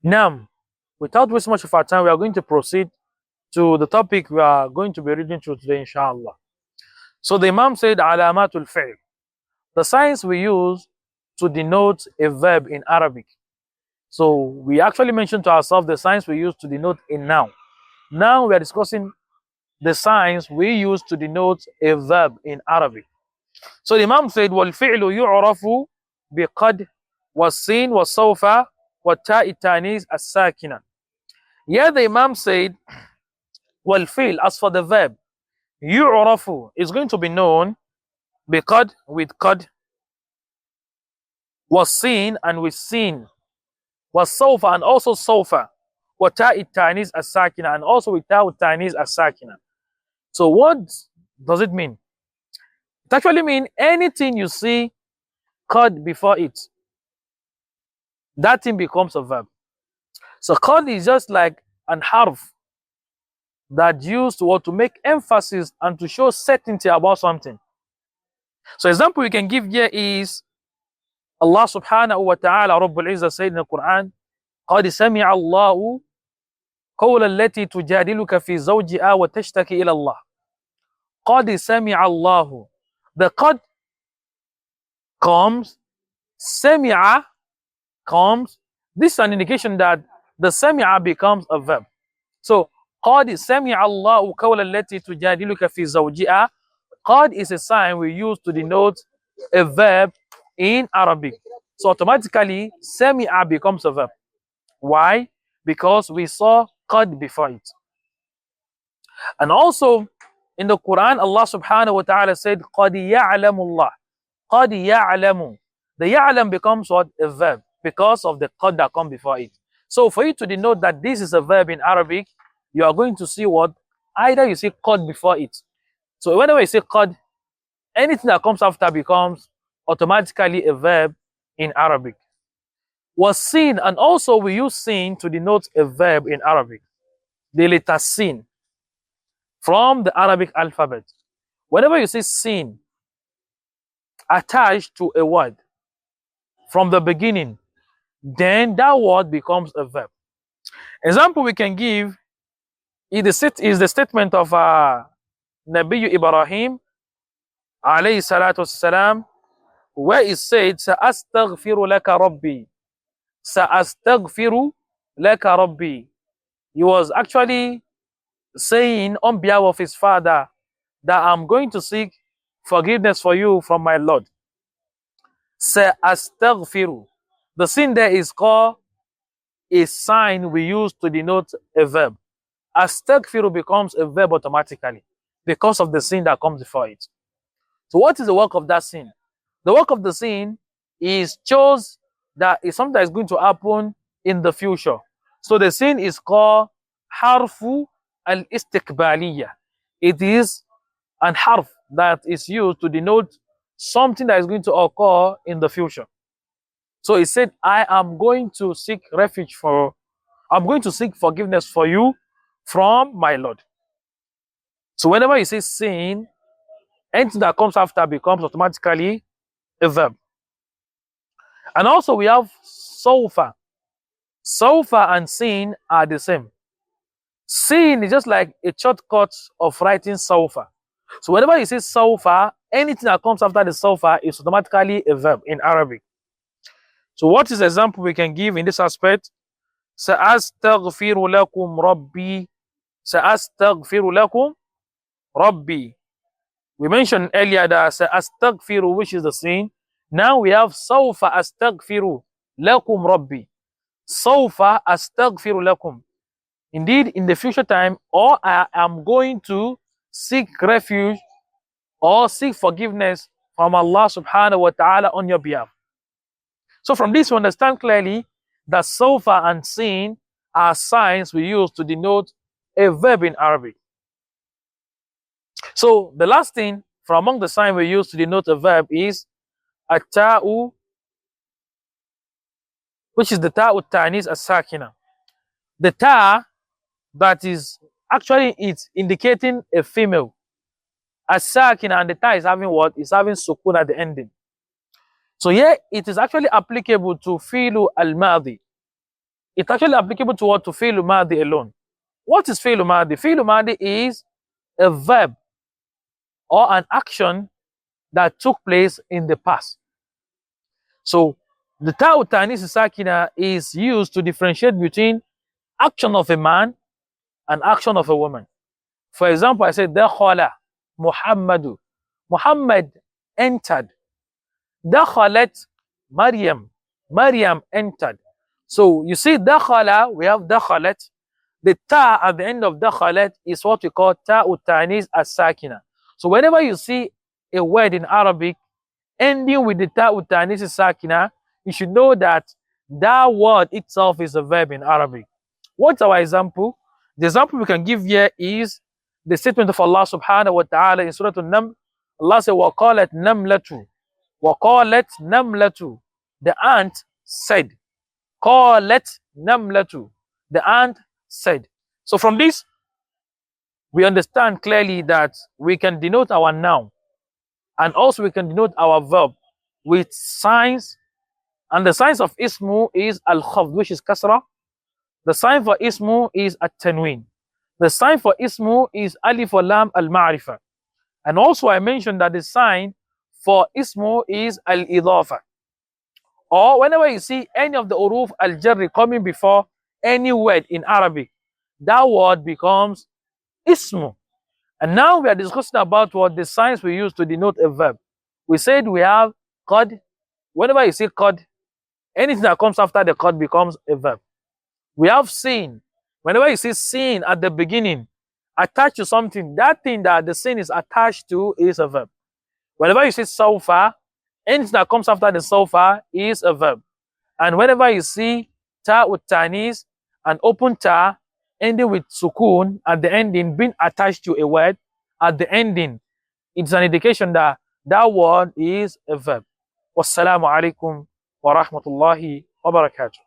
Now, without wasting much of our time, we are going to proceed to the topic we are going to be reading through today, inshallah. So the Imam said, Alamatul Fi'l, the signs we use to denote a verb in Arabic. So we actually mentioned to ourselves the signs we use to denote a noun. Now we are discussing the signs we use to denote a verb in Arabic. So the Imam said, وَالْفِعْلُ يُعْرَفُ بِقَدْ وَالسِّينِ وَالسَّوْفَ وَالتَّاءِ التَّانِيثِ السَّاكِنَةِ. Here the Imam said, وَالْفِعْل, as for the verb, يُعْرَفُ is going to be known بِقَدْ, with qad, وَالسِّينِ, and with sin, وَالسَّوْفَ, and also sawfa, وَتَاءِ التَّانِيثِ السَّاكِنَةِ, and also with ta'u التَّانِيثِ السَّاكِنَةِ. So what does it mean? It actually means anything you see qad before it, that thing becomes a verb. So qad is just like an harf that used to make emphasis and to show certainty about something. So example we can give here is Allah subhanahu wa ta'ala Rabbul Izzah said in the Quran, قَدْ سَمِعَ اللَّهُ قَوْلَ الَّتِي تُجَادِلُكَ فِي زَوْجِهَا وَتَشْتَكِي إِلَى اللَّهِ. قَدْ سَمِعَ اللَّهُ. The qad comes, sami'a comes. This is an indication that the sami'a becomes a verb. So قَدْ سَمِعَ اللَّهُ قَوْلَ الَّتِي تُجَادِلُكَ فِي زَوْجِهَا. Qad is a sign we use to denote a verb in Arabic. So automatically, sami'a becomes a verb. Why? Because we saw qad before it. And also, in the Quran, Allah subhanahu wa ta'ala said, قَدْ يَعْلَمُ اللَّهُ. قَدْ يَعْلَمُ. The ya'lam becomes what? A verb, because of the qad that comes before it. So for you to denote that this is a verb in Arabic, you are going to see what? Either you see qad before it. So whenever you say qad, anything that comes after becomes automatically a verb in Arabic. Was seen, and also we use seen to denote a verb in Arabic. The letter sin from the Arabic alphabet. Whenever you say sin attached to a word from the beginning, then that word becomes a verb. Example we can give is the statement of Nabi Ibrahim alayhi salatu wassalam, where it said, Sa'astaghfiru laka rabbi. Sa'astaghfiru laka rabbi. He was actually saying on behalf of his father that I'm going to seek forgiveness for you from my Lord. Sa'astaghfiru. The sin there is called a sign we use to denote a verb. Astaghfiru becomes a verb automatically because of the sin that comes before it. So what is the work of that sin? The work of the sin is shows that is something that is going to happen in the future. So the sin is called harfu al-istiqbaliyah. It is an harf that is used to denote something that is going to occur in the future. So he said, I'm going to seek forgiveness for you from my Lord. So whenever you say sin, anything that comes after becomes automatically a verb. And also we have sawfa. Sawfa and sin are the same. Sin is just like a shortcut of writing sawfa. So whenever you say sawfa, anything that comes after the sawfa is automatically a verb in Arabic. So what is the example we can give in this aspect? Sa'astaghfiru lakum rabbi. Sa'astaghfiru lakum rabbi. We mentioned earlier that sa'astaghfiru, which is the sin. Now we have sawfa astaghfiru lakum rabbi. Sawfa astaghfiru lakum. Indeed, in the future time, or I am going to seek refuge or seek forgiveness from Allah subhanahu wa ta'ala on your behalf. So from this, we understand clearly that sawfa and sin are signs we use to denote a verb in Arabic. So the last thing from among the signs we use to denote a verb is at-ta'u, which is the ta'u ta'nis as-sakina. The ta that is actually it's indicating a female. As-sakina, and the ta is having what? Is having sukun at the ending. So here it is actually applicable to fi'lu al-madi. it's actually applicable to what? To fi'l madi alone. What is fi'l madi? Fi'l madi is a verb or an action that took place in the past. So the ta'u ta'nis sakina is used to differentiate between action of a man and action of a woman. For example, I said dakhala Muhammadu. Muhammad entered. Dakhalat Maryam. Maryam entered. So you see dakhala, we have dakhalat. The ta at the end of dakhalat is what we call ta'u ta'nis as-sakina. So whenever you see a word in Arabic ending with the ta'u ta'nis as-sakina, you should know that that word itself is a verb in Arabic. What's our example? The example we can give here is the statement of Allah subhanahu wa ta'ala in Surah An-Naml. Allah said, وَقَالَتْ نَمْلَةُ وَقَالَتْ نَمْلَةُ. The ant said. قَالَتْ نَمْلَةُ. The ant said. So from this, we understand clearly that we can denote our noun and also we can denote our verb with signs. And the signs of ismu is al-khafd, which is kasra. The sign for ismu is at-tanween. The sign for ismu is alif wa lam al-ma'rifa. And also I mentioned that the sign for ismu is al-idafa. Or whenever you see any of the uruf al-jarri coming before any word in Arabic, that word becomes ismu. And now we are discussing about what the signs we use to denote a verb. We said we have qad. Whenever you see qad, anything that comes after the qad becomes a verb. We have seen. Whenever you see seen at the beginning, attached to something, that thing that the sin is attached to is a verb. Whenever you see sawfa, anything that comes after the sawfa is a verb. And whenever you see ta with tanis, an open ta ending with sukun at the ending being attached to a word at the ending, it's an indication that that word is a verb. Wassalamu alaikum wa rahmatullahi wa barakatuh.